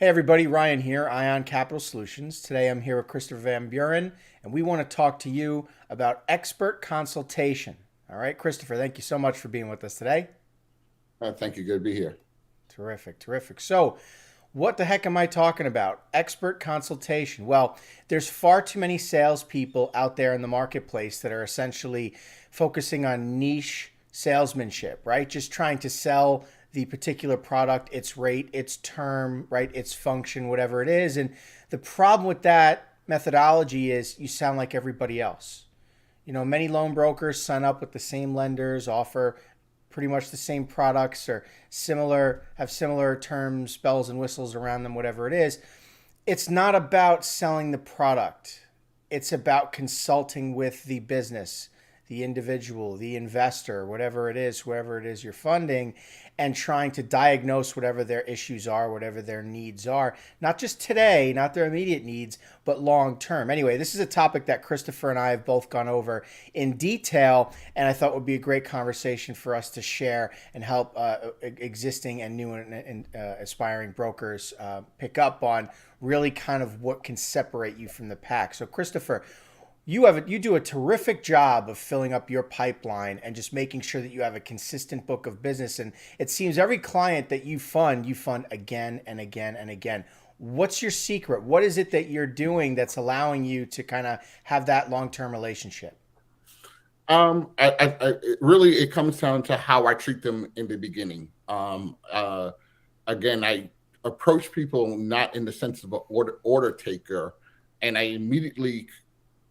Hey everybody, Ryan here, Ion Capital Solutions. Today I'm here with Christopher Van Buren, and we want to talk to you about expert consultation. All right, Christopher, thank you so much for being with us today. Thank you. Good to be here. Terrific, terrific. So, what the heck am I talking about? Expert consultation. Well, there's far too many salespeople out there in the marketplace that are essentially focusing on niche salesmanship, right? Just trying to sell the particular product, its rate, its term, right? Its function, whatever it is. And the problem with that methodology is you sound like everybody else. Many loan brokers sign up with the same lenders, offer pretty much the same products or have similar terms, bells and whistles around them, whatever it is. It's not about selling the product. It's about consulting with the business, the individual, the investor, whatever it is, whoever it is you're funding, and trying to diagnose whatever their issues are, whatever their needs are, not just today, not their immediate needs, but long term. Anyway, this is a topic that Christopher and I have both gone over in detail, and I thought would be a great conversation for us to share and help existing and new and aspiring brokers pick up on really kind of what can separate you from the pack. So, Christopher, you do a terrific job of filling up your pipeline and just making sure that you have a consistent book of business. And it seems every client that you fund again and again and again. What's your secret? What is it that you're doing that's allowing you to kind of have that long-term relationship? It really it comes down to how I treat them in the beginning. Again, I approach people not in the sense of an order taker, and I immediately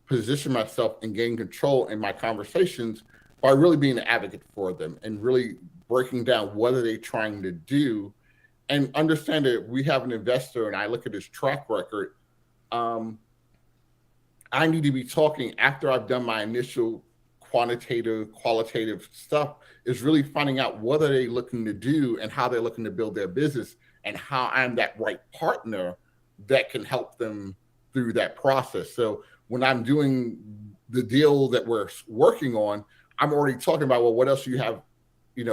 position myself and gain control in my conversations by really being an advocate for them and really breaking down what are they trying to do and understand that we have an investor and I look at his track record. um, I need to be talking after I've done my initial quantitative, qualitative stuff, is really finding out what are they looking to do and how they're looking to build their business and how I'm that right partner that can help them through that process. So when I'm doing the deal that we're working on, I'm already talking about, well, what else do you have,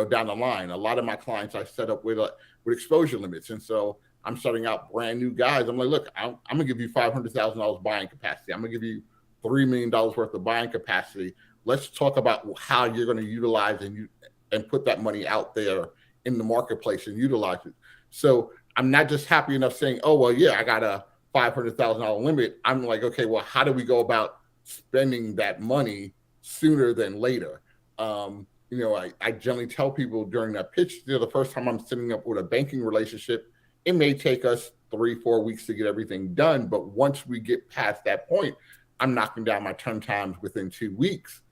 down the line. A lot of my clients I set up with exposure limits, and so I'm starting out brand new guys. I'm like, look, I'm gonna give you $500,000 buying capacity. I'm gonna give you $3 million worth of buying capacity. Let's talk about how you're going to utilize and put that money out there in the marketplace and utilize it. So I'm not just happy enough saying, oh well, yeah, I got a $500,000 limit. I'm like, okay, well, how do we go about spending that money sooner than later? I generally tell people during that pitch, the first time I'm setting up with a banking relationship, it may take us 3-4 weeks to get everything done. But once we get past that point, I'm knocking down my turn times within 2 weeks.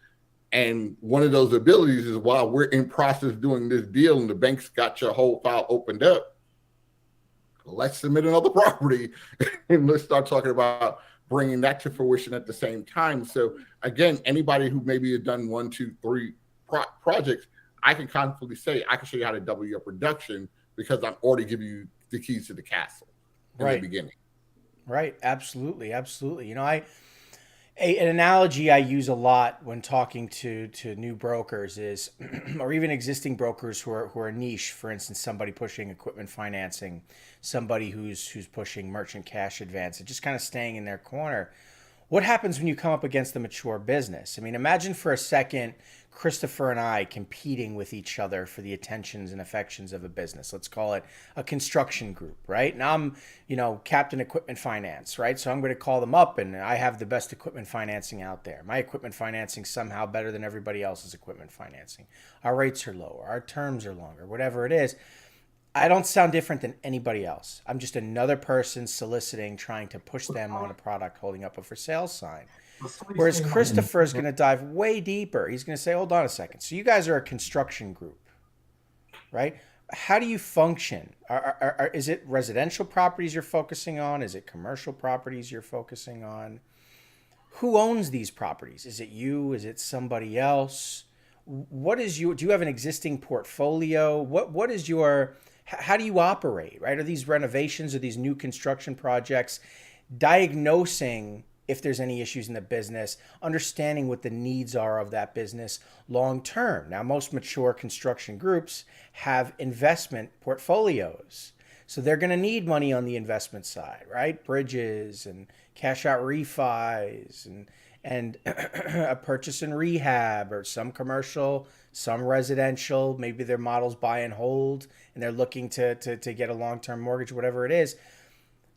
And one of those abilities is while we're in process doing this deal and the bank's got your whole file opened up, let's submit another property and let's start talking about bringing that to fruition at the same time. So again, anybody who maybe has done 1, 2, 3 projects, I can confidently say I can show you how to double your production because I'm already giving you the keys to the castle in the Right, beginning. right. Absolutely, absolutely. An analogy I use a lot when talking to new brokers is, or even existing brokers who are niche. For instance, somebody pushing equipment financing, somebody who's pushing merchant cash advance, and just kind of staying in their corner. What happens when you come up against the mature business? I mean, imagine for a second Christopher and I competing with each other for the attentions and affections of a business. Let's call it a construction group, right? Now I'm Captain Equipment Finance, right? So I'm going to call them up and I have the best equipment financing out there. My equipment financing somehow better than everybody else's equipment financing. Our rates are lower, our terms are longer, whatever it is. I don't sound different than anybody else. I'm just another person soliciting, trying to push them on a product, holding up a for sale sign. Whereas Christopher is going to dive way deeper. He's going to say, hold on a second. So you guys are a construction group, right? How do you function? Is it residential properties you're focusing on? Is it commercial properties you're focusing on? Who owns these properties? Is it you? Is it somebody else? Do you have an existing portfolio? What is your, how do you operate, right? Are these renovations or these new construction projects? Diagnosing if there's any issues in the business, understanding what the needs are of that business long term. Now, most mature construction groups have investment portfolios. So they're going to need money on the investment side, right? Bridges and cash out refis and a purchase and rehab, or some commercial, some residential. Maybe their model's buy and hold and they're looking to get a long-term mortgage, whatever it is.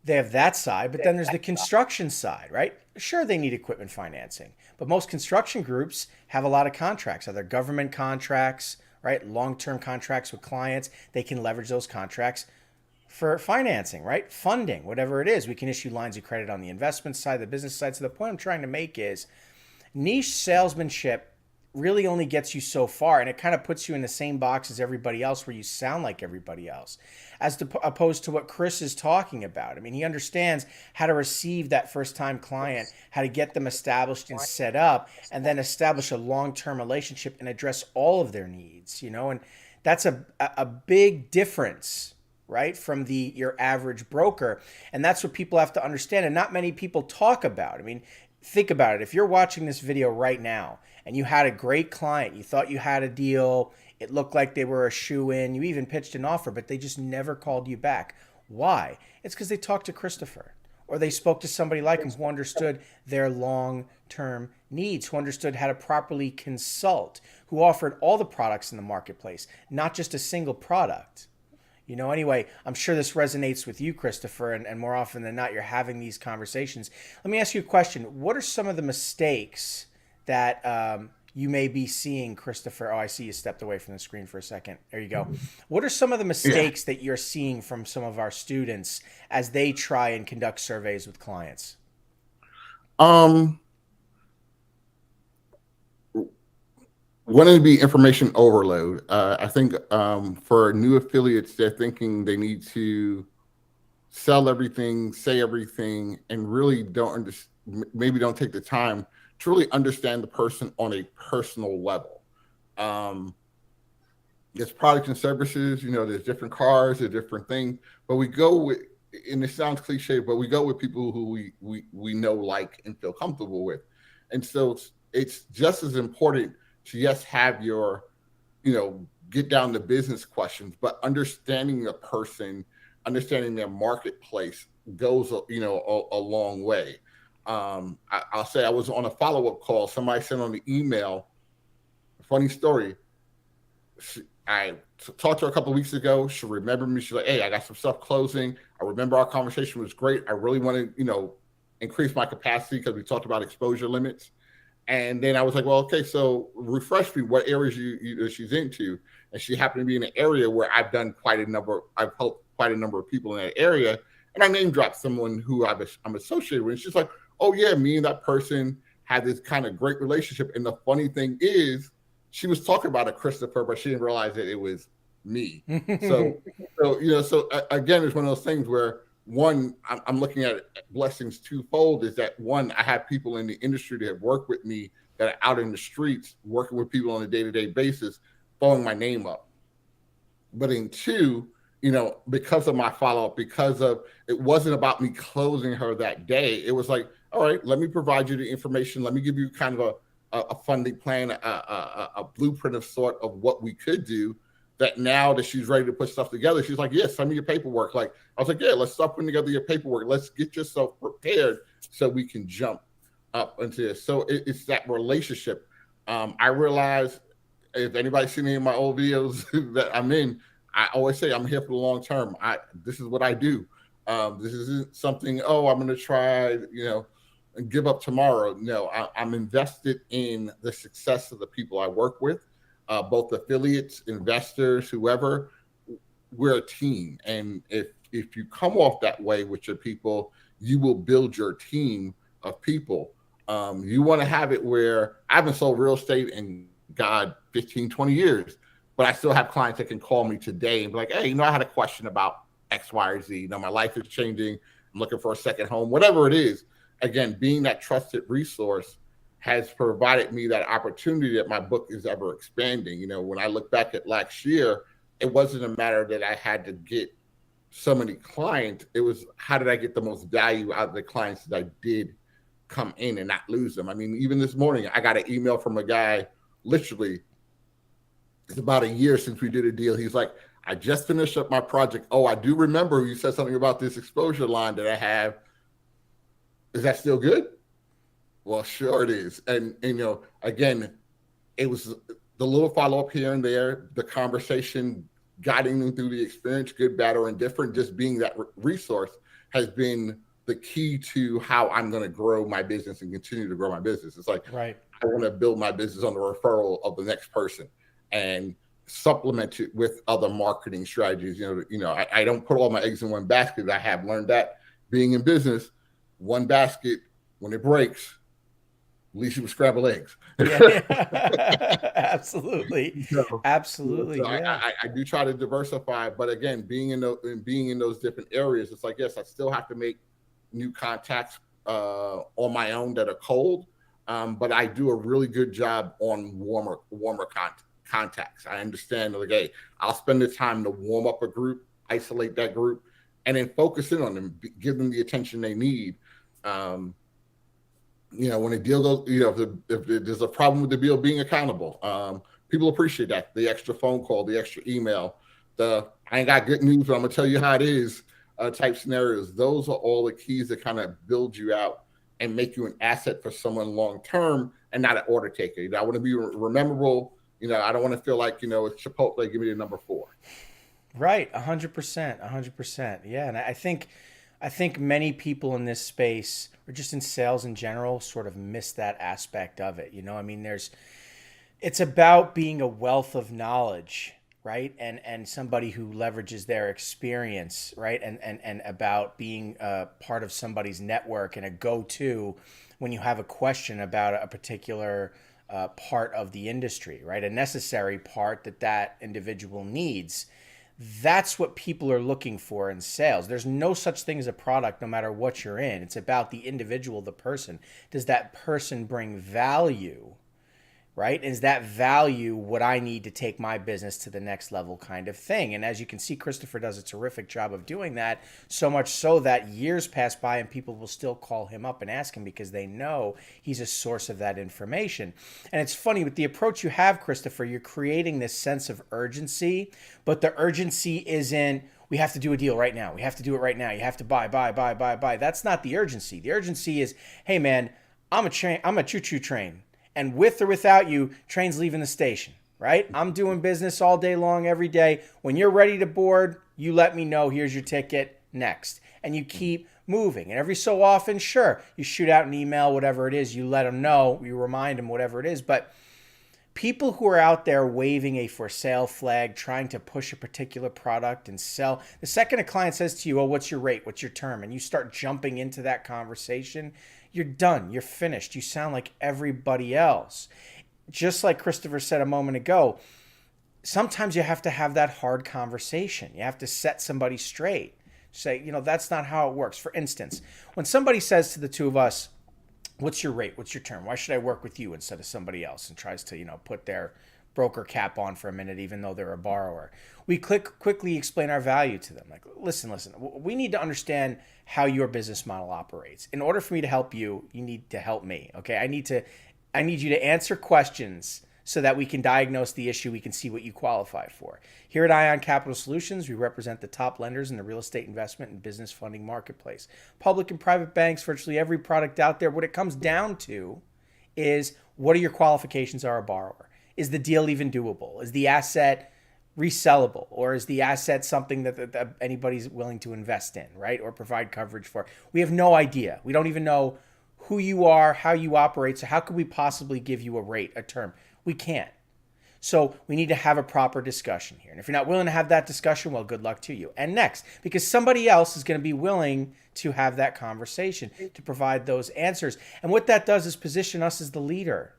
They have that side, but then there's the construction side, right? Sure, they need equipment financing, but most construction groups have a lot of contracts, either government contracts, right? Long-term contracts with clients. They can leverage those contracts for financing, right? Funding, whatever it is. We can issue lines of credit on the investment side, the business side. So the point I'm trying to make is niche salesmanship really only gets you so far, and it kind of puts you in the same box as everybody else, where you sound like everybody else, opposed to what Chris is talking about. I mean, he understands how to receive that first time client, how to get them established and set up, and then establish a long-term relationship and address all of their needs, and that's a big difference, right, from your average broker. And that's what people have to understand, and not many people talk about. I mean, think about it. If you're watching this video right now and you had a great client, you thought you had a deal, it looked like they were a shoe-in, you even pitched an offer, but they just never called you back. Why? It's because they talked to Christopher, or they spoke to somebody like him who understood their long-term needs, who understood how to properly consult, who offered all the products in the marketplace, not just a single product. Anyway, I'm sure this resonates with you, Christopher, and more often than not, you're having these conversations. Let me ask you a question. What are some of the mistakes that you may be seeing, Christopher? Oh, I see you stepped away from the screen for a second. There you go. What are some of the mistakes that you're seeing from some of our students as they try and conduct surveys with clients? Wanting to be information overload. I think for new affiliates, they're thinking they need to sell everything, say everything, and really maybe don't take the time to really understand the person on a personal level. There's products and services, there's different cars, there's different things, but we go with, and it sounds cliche, but we go with people who we know, like, and feel comfortable with. And so it's just as important to, yes, have your, get down to business questions, but understanding the person, understanding their marketplace goes, a long way. I'll say I was on a follow-up call. Somebody sent on the email, funny story. I talked to her a couple of weeks ago. She remembered me. She's like, hey, I got some stuff closing. I remember our conversation was great. I really want to, increase my capacity because we talked about exposure limits. And then I was like, well, okay, so refresh me what areas she's into. And she happened to be in an area where I've helped quite a number of people in that area. And I name dropped someone who I'm associated with. And she's like, oh yeah, me and that person had this kind of great relationship. And the funny thing is, she was talking about a Christopher, but she didn't realize that it was me. So again, it's one of those things where, one, I'm looking at blessings twofold. Is that, one, I have people in the industry that have worked with me that are out in the streets working with people on a day-to-day basis, throwing my name up. But in two, because of my follow-up, because of, it wasn't about me closing her that day. It was like, all right, let me provide you the information. Let me give you kind of a funding plan, a blueprint of sort of what we could do. That now that she's ready to put stuff together, she's like, yes, send me your paperwork. Like, I was like, yeah, let's start putting together your paperwork. Let's get yourself prepared so we can jump up into this. So it's that relationship. I realize, if anybody's seen any of my old videos that I'm in, I always say I'm here for the long term. This is what I do. This isn't something, I'm going to try, and give up tomorrow. No, I'm invested in the success of the people I work with. Both affiliates, investors, whoever. We're a team. And if you come off that way with your people, you will build your team of people. You want to have it where I haven't sold real estate in 15, 20 years, but I still have clients that can call me today and be like, hey, I had a question about X, Y, or Z. My life is changing. I'm looking for a second home, whatever it is. Again, being that trusted resource has provided me that opportunity that my book is ever expanding. When I look back at last year, it wasn't a matter that I had to get so many clients. It was, how did I get the most value out of the clients that I did come in and not lose them? I mean, even this morning, I got an email from a guy, literally, it's about a year since we did a deal. He's like, I just finished up my project. Oh, I do remember you said something about this exposure line that I have. Is that still good? Well, sure it is. And again, it was the little follow up here and there, the conversation, guiding them through the experience, good, bad, or indifferent, just being that resource has been the key to how I'm going to grow my business and continue to grow my business. It's like, Right. I want to build my business on the referral of the next person and supplement it with other marketing strategies. I don't put all my eggs in one basket. I have learned that being in business, one basket, when it breaks, at least you would scramble eggs. Yeah. Absolutely. So, Absolutely. so Yeah. I do try to diversify, but again, being in those different areas, it's like, yes, I still have to make new contacts on my own that are cold, but I do a really good job on warmer contacts. I understand, like, hey, I'll spend the time to warm up a group, isolate that group, and then focus in on them, give them the attention they need. When a deal goes, if there's a problem with the deal being accountable, people appreciate that. The extra phone call, the extra email, the I ain't got good news, but I'm gonna tell you how it is type scenarios. Those are all the keys that kind of build you out and make you an asset for someone long term and not an order taker. I want to be rememberable. I don't want to feel like, it's Chipotle, give me the number 4. Right. 100%. 100%. Yeah. And I think many people in this space or just in sales in general sort of miss that aspect of it. I mean, it's about being a wealth of knowledge, right? And somebody who leverages their experience, right? And about being a part of somebody's network and a go-to when you have a question about a particular part of the industry, right? A necessary part that individual needs. That's what people are looking for in sales. There's no such thing as a product, no matter what you're in. It's about the individual, the person. Does that person bring value, right? Is that value what I need to take my business to the next level kind of thing? And as you can see, Christopher does a terrific job of doing that, so much so that years pass by and people will still call him up and ask him because they know he's a source of that information. And it's funny, with the approach you have, Christopher, you're creating this sense of urgency, but the urgency isn't, we have to do a deal right now. We have to do it right now. You have to buy. That's not the urgency. The urgency is, hey man, I'm a choo-choo train. And with or without you, train's leaving the station, right? I'm doing business all day long, every day. When you're ready to board, you let me know. Here's your ticket. Next. And you keep moving. And every so often, sure, you shoot out an email, whatever it is. You let them know. You remind them, whatever it is. But people who are out there waving a for sale flag, trying to push a particular product and sell, the second a client says to you, oh, what's your rate? What's your term? And you start jumping into that conversation, you're done. You're finished. You sound like everybody else. Just like Christopher said a moment ago, sometimes you have to have that hard conversation. You have to set somebody straight. Say, that's not how it works. For instance, when somebody says to the two of us, what's your rate? What's your term? Why should I work with you instead of somebody else? And tries to, put their broker cap on for a minute, even though they're a borrower. We quickly explain our value to them. Like, listen, we need to understand how your business model operates. In order for me to help you, you need to help me. Okay. I need you to answer questions so that we can diagnose the issue. We can see what you qualify for. Here at Ion Capital Solutions, we represent the top lenders in the real estate investment and business funding marketplace. Public and private banks, virtually every product out there. What it comes down to is, what are your qualifications as a borrower? Is the deal even doable? Is the asset resellable? Or is the asset something that anybody's willing to invest in, right? Or provide coverage for? We have no idea. We don't even know who you are, how you operate. So how could we possibly give you a rate, a term? We can't. So we need to have a proper discussion here. And if you're not willing to have that discussion, well, good luck to you. And next, because somebody else is going to be willing to have that conversation, to provide those answers. And what that does is position us as the leader,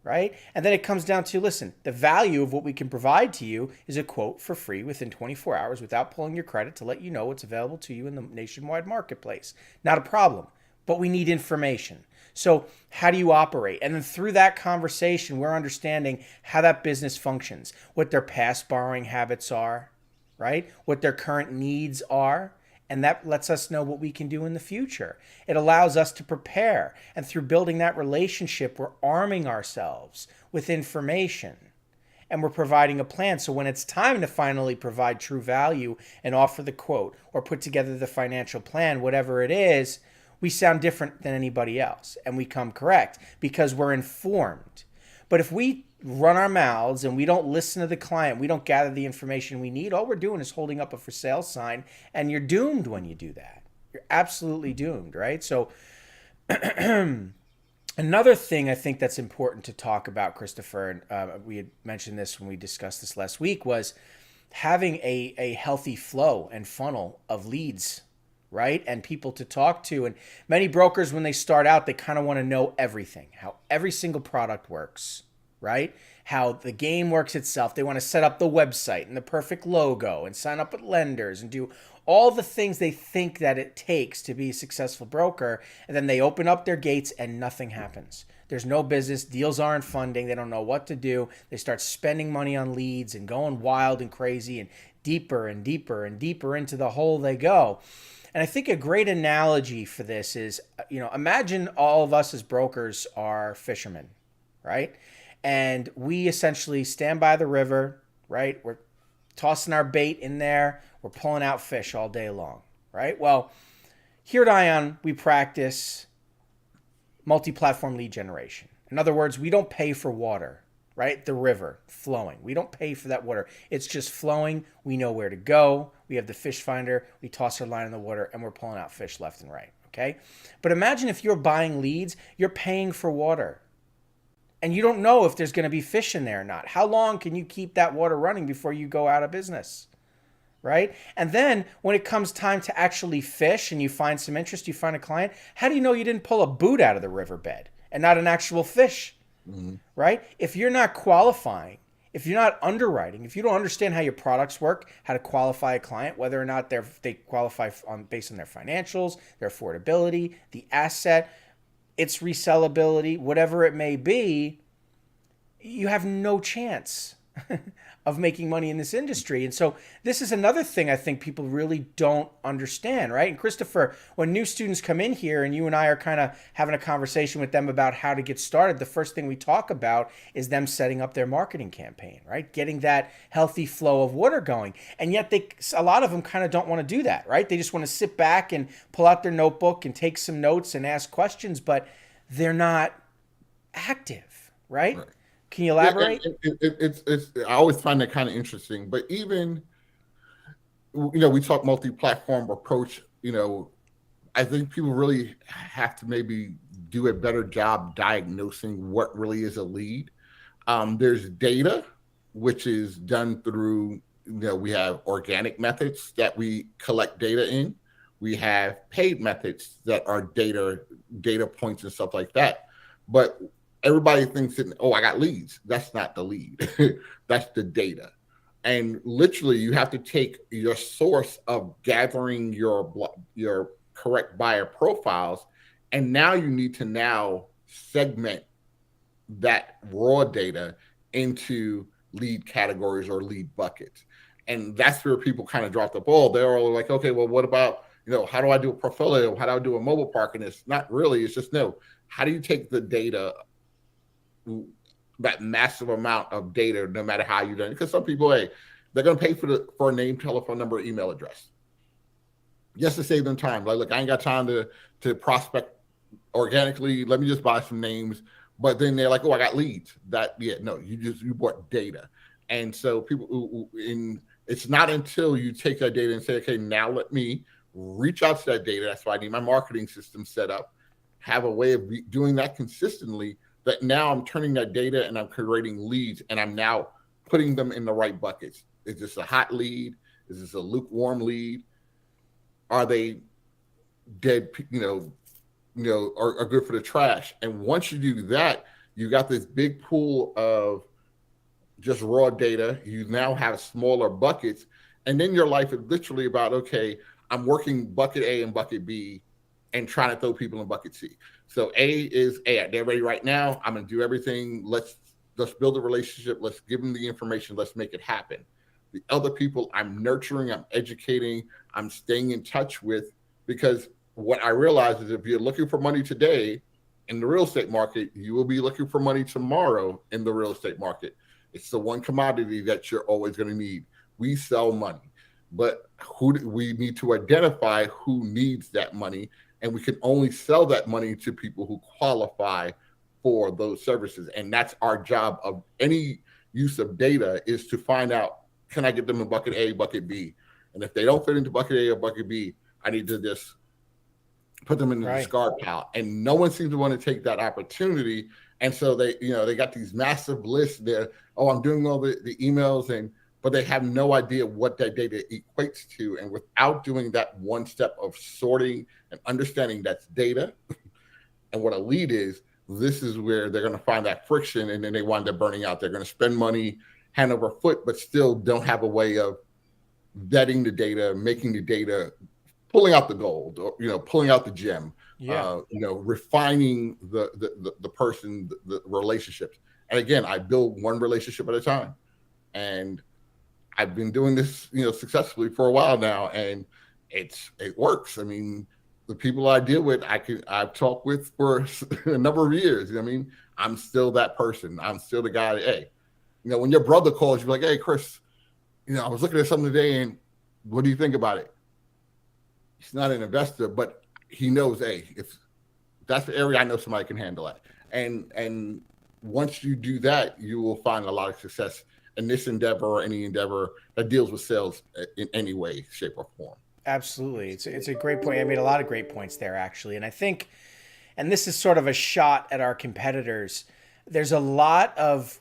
right? And then it comes down to, listen, the value of what we can provide to you is a quote for free within 24 hours without pulling your credit to let you know what's available to you in the nationwide marketplace. Not a problem, but we need information. So how do you operate? And then through that conversation, we're understanding how that business functions, what their past borrowing habits are, right? What their current needs are. And that lets us know what we can do in the future. It allows us to prepare. And through building that relationship, we're arming ourselves with information. and we're providing a plan. So when it's time to finally provide true value and offer the quote or put together the financial plan, whatever it is, we sound different than anybody else and we come correct because we're informed. But if we run our mouths and we don't listen to the client, we don't gather the information we need, all we're doing is holding up a for sale sign, and you're doomed when you do that. You're absolutely doomed, right? So another thing I think that's important to talk about, Christopher, and we had mentioned this when we discussed this last week, was having a healthy flow and funnel of leads, right? And people to talk to. And many brokers, when they start out, they kind of want to know everything, how every single product works, right? How the game works itself. They want to set up the website and the perfect logo and sign up with lenders and do all the things they think that it takes to be a successful broker. And then they open up their gates and nothing happens. There's no business. Deals aren't funding. They don't know what to do. They start spending money on leads and going wild and crazy and deeper and deeper and deeper into the hole they go. And I think a great analogy for this is, imagine all of us as brokers are fishermen, right? And we essentially stand by the river, right? We're tossing our bait in there. We're pulling out fish all day long, right? Well, here at Ion, we practice multi-platform lead generation. In other words, we don't pay for water, right? The river flowing. We don't pay for that water. It's just flowing. We know where to go. We have the fish finder. We toss our line in the water and we're pulling out fish left and right, okay? But imagine if you're buying leads, you're paying for water. And you don't know if there's going to be fish in there or not. How long can you keep that water running before you go out of business? Right? And then when it comes time to actually fish and you find some interest, you find a client, how do you know you didn't pull a boot out of the riverbed and not an actual fish? Mm-hmm. Right? If you're not qualifying, if you're not underwriting, if you don't understand how your products work, how to qualify a client, whether or not they qualify based on their financials, their affordability, the asset, its resellability, whatever it may be, you have no chance of making money in this industry. And so this is another thing I think people really don't understand, right? And Christopher, when new students come in here and you and I are kind of having a conversation with them about how to get started, the first thing we talk about is them setting up their marketing campaign, right? Getting that healthy flow of water going. And yet a lot of them kind of don't want to do that, right? They just want to sit back and pull out their notebook and take some notes and ask questions, but they're not active, right? Can you elaborate? It's I always find that kind of interesting. But even, we talk multi-platform approach. I think people really have to maybe do a better job diagnosing what really is a lead. There's data, which is done through, we have organic methods that we collect data in. We have paid methods that are data points and stuff like that. But everybody thinks that, I got leads. That's not the lead. That's the data. And literally, you have to take your source of gathering your correct buyer profiles, and now you need to segment that raw data into lead categories or lead buckets. And that's where people kind of drop the ball. They're all like, okay, well, what about, how do I do a portfolio? How do I do a mobile park? And it's not really, it's just, how do you take the data, that massive amount of data, no matter how you do it? Because some people, they're going to pay for a name, telephone number, email address, just to save them time. Like, look, I ain't got time to prospect organically. Let me just buy some names. But then they're like, I got leads. You bought data. And so it's not until you take that data and say, okay, now let me reach out to that data. That's why I need my marketing system set up, have a way of doing that consistently, that now I'm turning that data and I'm creating leads, and I'm now putting them in the right buckets. Is this a hot lead? Is this a lukewarm lead? Are they dead, are good for the trash? And once you do that, you got this big pool of just raw data. You now have smaller buckets. And then your life is literally about, okay, I'm working bucket A and bucket B and trying to throw people in bucket C. So A is, they're ready right now. I'm going to do everything. Let's build a relationship. Let's give them the information. Let's make it happen. The other people I'm nurturing, I'm educating, I'm staying in touch with, because what I realize is if you're looking for money today in the real estate market, you will be looking for money tomorrow in the real estate market. It's the one commodity that you're always going to need. We sell money, but we need to identify who needs that money, and we can only sell that money to people who qualify for those services. And that's our job of any use of data, is to find out, can I get them in bucket A, bucket B? And if they don't fit into bucket A or bucket B, I need to just put them in the discard pile. And no one seems to want to take that opportunity. And so they got these massive lists there. Oh, I'm doing all the emails, but they have no idea what that data equates to. And without doing that one step of sorting and understanding that's data and what a lead is, this is where they're going to find that friction, and then they wind up burning out. They're going to spend money hand over foot, but still don't have a way of vetting the data, making the data, pulling out the gold, or pulling out the gem, refining the person, the relationships. And again, I build one relationship at a time, and I've been doing this successfully for a while now, and it works. I mean, the people I deal with, I've talked with for a number of years. I mean, I'm still that person. I'm still the guy that, hey, when your brother calls, you're like, hey, Chris, I was looking at something today, and what do you think about it? He's not an investor, but he knows, hey, if that's the area I know somebody can handle it. And once you do that, you will find a lot of success in this endeavor or any endeavor that deals with sales in any way, shape, or form. Absolutely. It's a great point. I made a lot of great points there, actually. And I think, and this is sort of a shot at our competitors, there's a lot of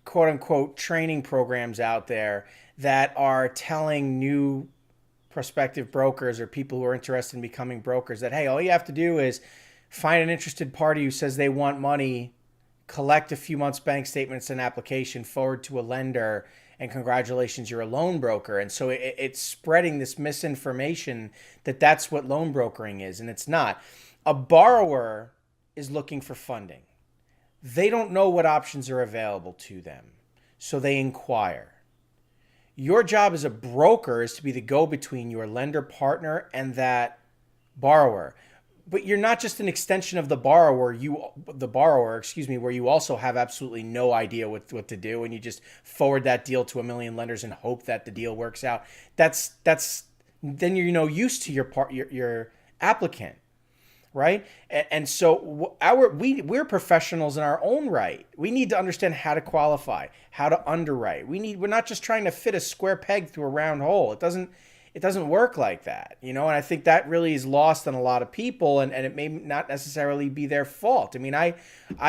quote unquote training programs out there that are telling new prospective brokers or people who are interested in becoming brokers that, hey, all you have to do is find an interested party who says they want money, collect a few months bank statements and application, forward to a lender, and congratulations, you're a loan broker. And so it's spreading this misinformation that that's what loan brokering is, and it's not. A borrower is looking for funding. They don't know what options are available to them, so they inquire. Your job as a broker is to be the go-between your lender partner and that borrower. But you're not just an extension of the borrower, where you also have absolutely no idea what to do, and you just forward that deal to a million lenders and hope that the deal works out. That's then you're no use to your applicant, right? And so we're professionals in our own right. We need to understand how to qualify, how to underwrite. We're not just trying to fit a square peg through a round hole. It doesn't work like that, and I think that really is lost on a lot of people, and it may not necessarily be their fault. I mean, I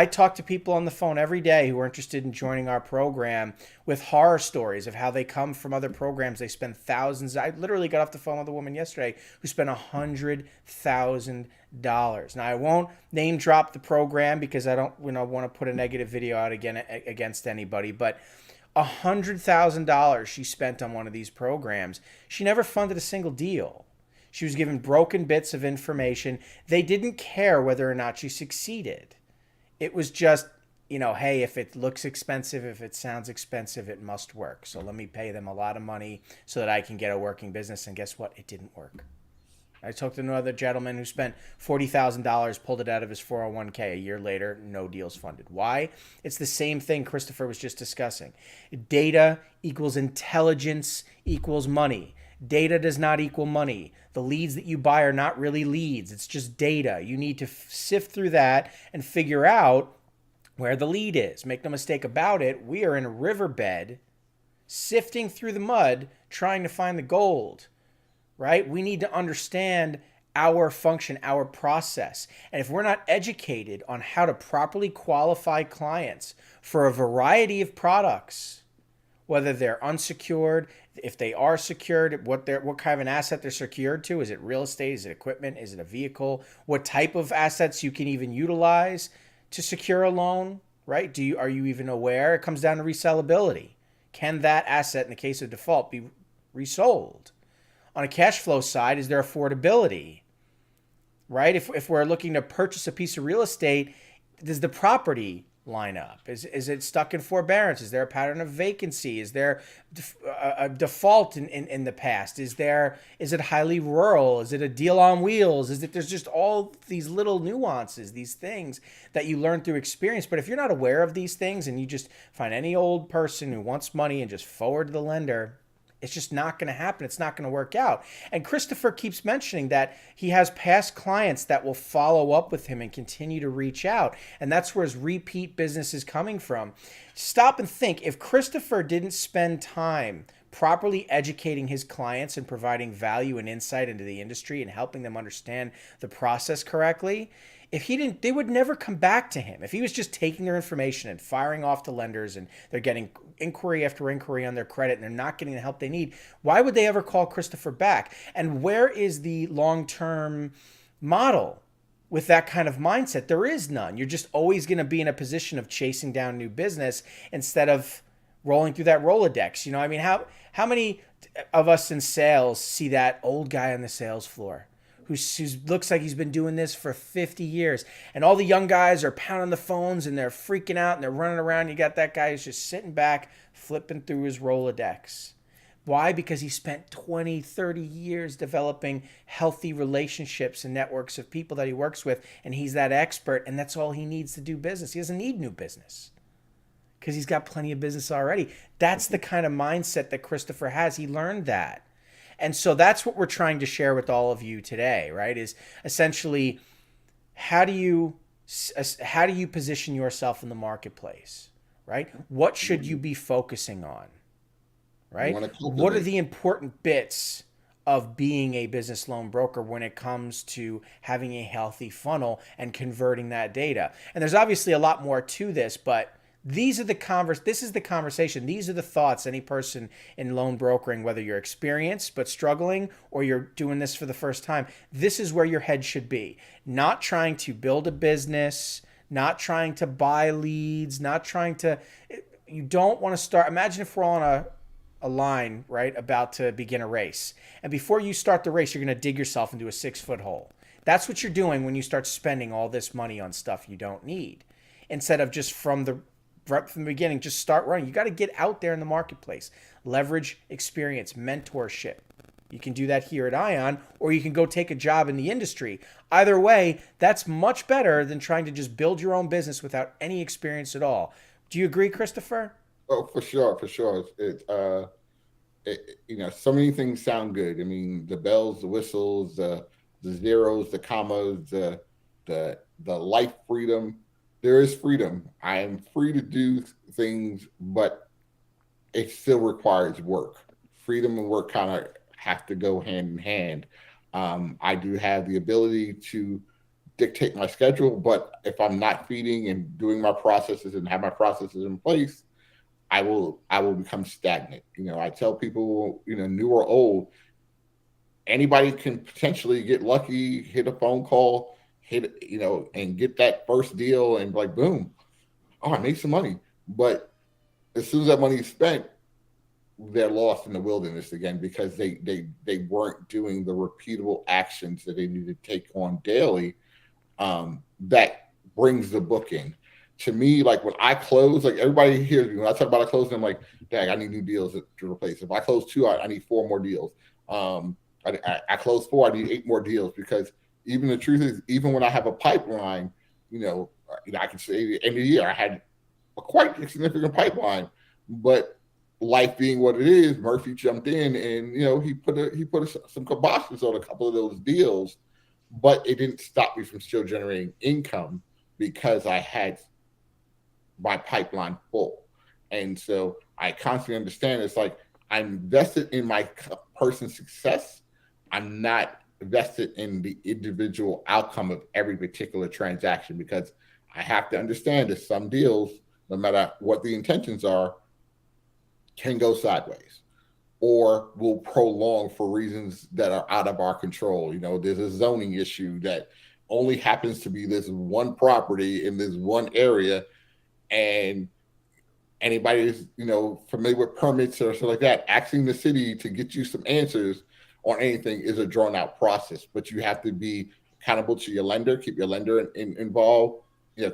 talk to people on the phone every day who are interested in joining our program with horror stories of how they come from other programs. They spend thousands. I literally got off the phone with a woman yesterday who spent $100,000. Now, I won't name drop the program because I don't want to put a negative video out again against anybody, but $100,000 she spent on one of these programs. She never funded a single deal. She was given broken bits of information. They didn't care whether or not she succeeded. It was just, hey, if it looks expensive, if it sounds expensive, it must work. So let me pay them a lot of money so that I can get a working business. And guess what? It didn't work. I talked to another gentleman who spent $40,000, pulled it out of his 401k. A year later, no deals funded. Why? It's the same thing Christopher was just discussing. Data equals intelligence equals money. Data does not equal money. The leads that you buy are not really leads. It's just data. You need to sift through that and figure out where the lead is. Make no mistake about it. We are in a riverbed, sifting through the mud, trying to find the gold. Right? We need to understand our function, our process. And if we're not educated on how to properly qualify clients for a variety of products, whether they're unsecured, if they are secured, what kind of an asset they're secured to, is it real estate, is it equipment, is it a vehicle, what type of assets you can even utilize to secure a loan, right? Are you even aware? It comes down to resellability. Can that asset, in the case of default, be resold? On a cash flow side, is there affordability, right? If we're looking to purchase a piece of real estate, does the property line up? Is it stuck in forbearance? Is there a pattern of vacancy? Is there a default in the past? Is it highly rural? Is it a deal on wheels? There's just all these little nuances, these things that you learn through experience. But if you're not aware of these things and you just find any old person who wants money and just forward to the lender, it's just not going to happen. It's not going to work out. And Christopher keeps mentioning that he has past clients that will follow up with him and continue to reach out. And that's where his repeat business is coming from. Stop and think. If Christopher didn't spend time properly educating his clients and providing value and insight into the industry and helping them understand the process correctly, if he didn't, they would never come back to him. If he was just taking their information and firing off to lenders and they're getting inquiry after inquiry on their credit and they're not getting the help they need, why would they ever call Christopher back? And where is the long-term model with that kind of mindset? There is none. You're just always going to be in a position of chasing down new business instead of rolling through that Rolodex. You know, I mean, how many of us in sales see that old guy on the sales floor who looks like he's been doing this for 50 years. And all the young guys are pounding the phones and they're freaking out and they're running around. You got that guy who's just sitting back, flipping through his Rolodex. Why? Because he spent 20, 30 years developing healthy relationships and networks of people that he works with. And he's that expert, and that's all he needs to do business. He doesn't need new business because he's got plenty of business already. That's the kind of mindset that Christopher has. He learned that. And so that's what we're trying to share with all of you today, right? Is essentially how do you position yourself in the marketplace, right? What should you be focusing on, right? What are the important bits of being a business loan broker when it comes to having a healthy funnel and converting that data? And there's obviously a lot more to this, but this is the conversation. These are the thoughts any person in loan brokering, whether you're experienced but struggling or you're doing this for the first time, this is where your head should be. Not trying to build a business, not trying to buy leads, you don't want to start. Imagine if we're on a line, right, about to begin a race. And before you start the race, you're going to dig yourself into a 6-foot hole. That's what you're doing when you start spending all this money on stuff you don't need. Instead of just from the beginning, just start running. You got to get out there in the marketplace, leverage experience, mentorship. You can do that here at Ion, or you can go take a job in the industry. Either way, that's much better than trying to just build your own business without any experience at all. Do you agree, Christopher? Oh, for sure. So many things sound good. I mean, the bells, the whistles, the zeros, the commas, the life freedom. There is freedom. I am free to do things, but it still requires work. Freedom and work kind of have to go hand in hand. I do have the ability to dictate my schedule, but if I'm not feeding and doing my processes and have my processes in place, I will become stagnant. I tell people, new or old, anybody can potentially get lucky, hit a phone call, and get that first deal and like, boom, oh, I made some money. But as soon as that money is spent, they're lost in the wilderness again because they weren't doing the repeatable actions that they need to take on daily. That brings the book in. To me, like when I close, like everybody hears me when I talk about a closing, I'm like, dang, I need new deals to replace. If I close 2, I need 4 more deals. I close 4, I need 8 more deals because even the truth is, even when I have a pipeline, I can say at the end of the year I had a quite significant pipeline, but life being what it is, Murphy jumped in and he put some kibosh on a couple of those deals, but it didn't stop me from still generating income because I had my pipeline full. And so I constantly understand it's like I'm invested in my person's success. I'm not invested in the individual outcome of every particular transaction because I have to understand that some deals, no matter what the intentions are, can go sideways or will prolong for reasons that are out of our control. There's a zoning issue that only happens to be this one property in this one area, and anybody who's familiar with permits or something like that, asking the city to get you some answers on anything is a drawn out process, but you have to be accountable to your lender, keep your lender involved,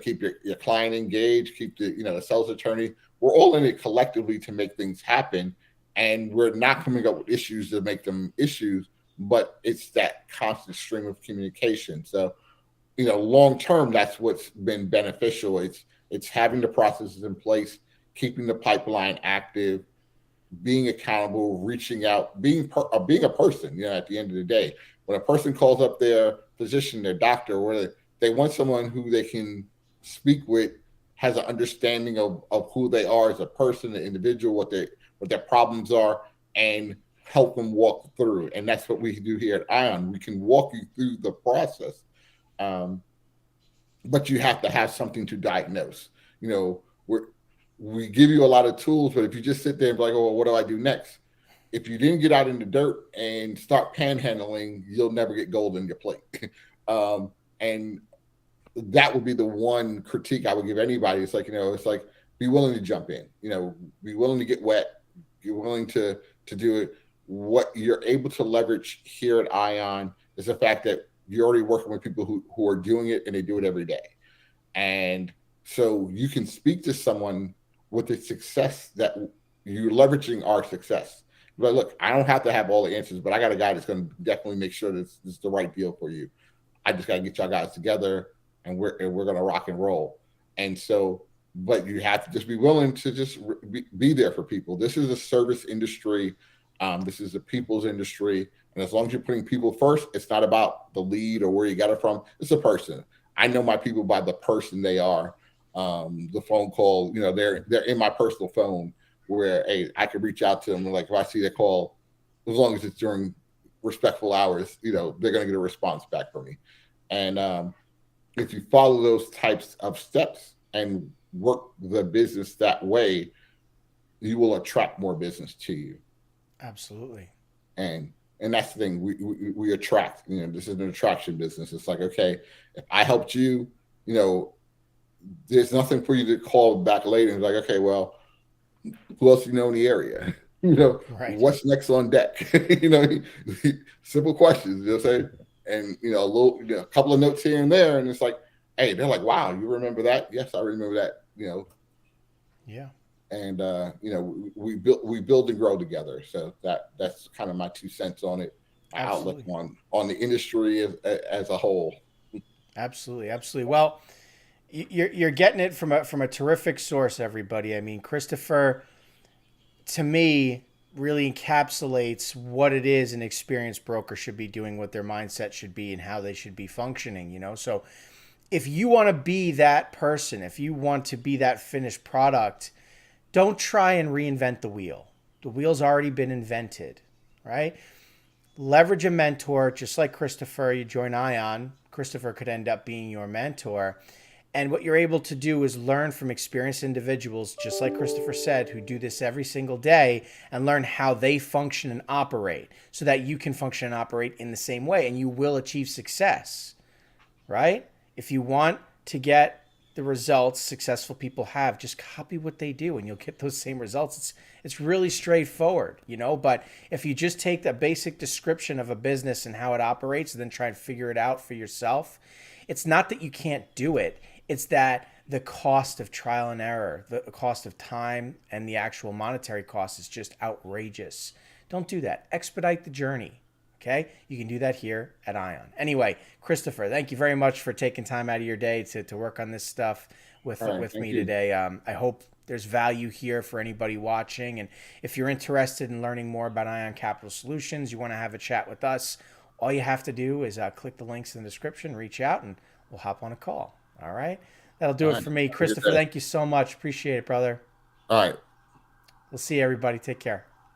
keep your client engaged, keep the sales attorney. We're all in it collectively to make things happen, and we're not coming up with issues to make them issues, but it's that constant stream of communication. So, long term, that's what's been beneficial. It's having the processes in place, keeping the pipeline active, being accountable, reaching out, being a person. At the end of the day, when a person calls up their physician, their doctor, or they want someone who they can speak with, has an understanding of who they are as a person, an individual, what their problems are, and help them walk through. And that's what we do here at ION. We can walk you through the process, but you have to have something to diagnose. We give you a lot of tools, but if you just sit there and be like, oh, well, what do I do next? If you didn't get out in the dirt and start panhandling, you'll never get gold in your plate. And that would be the one critique I would give anybody. It's like, be willing to jump in, be willing to get wet, be willing to do it. What you're able to leverage here at ION is the fact that you're already working with people who are doing it, and they do it every day. And so you can speak to someone with the success that you're leveraging our success. But look, I don't have to have all the answers, but I got a guy that's going to definitely make sure this is the right deal for you. I just got to get y'all guys together, and we're going to rock and roll. And so, but you have to just be willing to just be there for people. This is a service industry. This is a people's industry. And as long as you're putting people first, it's not about the lead or where you got it from. It's a person. I know my people by the person they are. The phone call, they're in my personal phone where, hey, I can reach out to them. Like, if I see their call, as long as it's during respectful hours, they're going to get a response back from me. And if you follow those types of steps and work the business that way, you will attract more business to you. Absolutely. And that's the thing, we attract, this is an attraction business. It's like, okay, if I helped you, there's nothing for you to call back later and be like, okay, well, who else in the area? Right. What's next on deck? Simple questions, say, and a couple of notes here and there, and it's like, hey, they're like, wow, you remember that? Yes, I remember that. Yeah. And we build and grow together. So that's kind of my 2 cents on it. Absolutely. Outlook on the industry as a whole. Absolutely. Well, you're getting it from a terrific source, everybody. I mean, Christopher, to me, really encapsulates what it is an experienced broker should be doing, what their mindset should be, and how they should be functioning. So if you want to be that person, if you want to be that finished product, don't try and reinvent the wheel. The wheel's already been invented, right? Leverage a mentor, just like Christopher. You join ION, Christopher could end up being your mentor. And what you're able to do is learn from experienced individuals, just like Christopher said, who do this every single day, and learn how they function and operate so that you can function and operate in the same way, and you will achieve success, right? If you want to get the results successful people have, just copy what they do and you'll get those same results. It's really straightforward, but if you just take the basic description of a business and how it operates and then try and figure it out for yourself, it's not that you can't do it. It's that the cost of trial and error, the cost of time, and the actual monetary cost is just outrageous. Don't do that. Expedite the journey. Okay, you can do that here at ION. Anyway, Christopher, thank you very much for taking time out of your day to work on this stuff with me today. I hope there's value here for anybody watching. And if you're interested in learning more about ION Capital Solutions, you want to have a chat with us, all you have to do is click the links in the description, reach out, and we'll hop on a call. All right, that'll do it for me. Christopher, thank you so much. Appreciate it, brother. All right. We'll see you, everybody. Take care.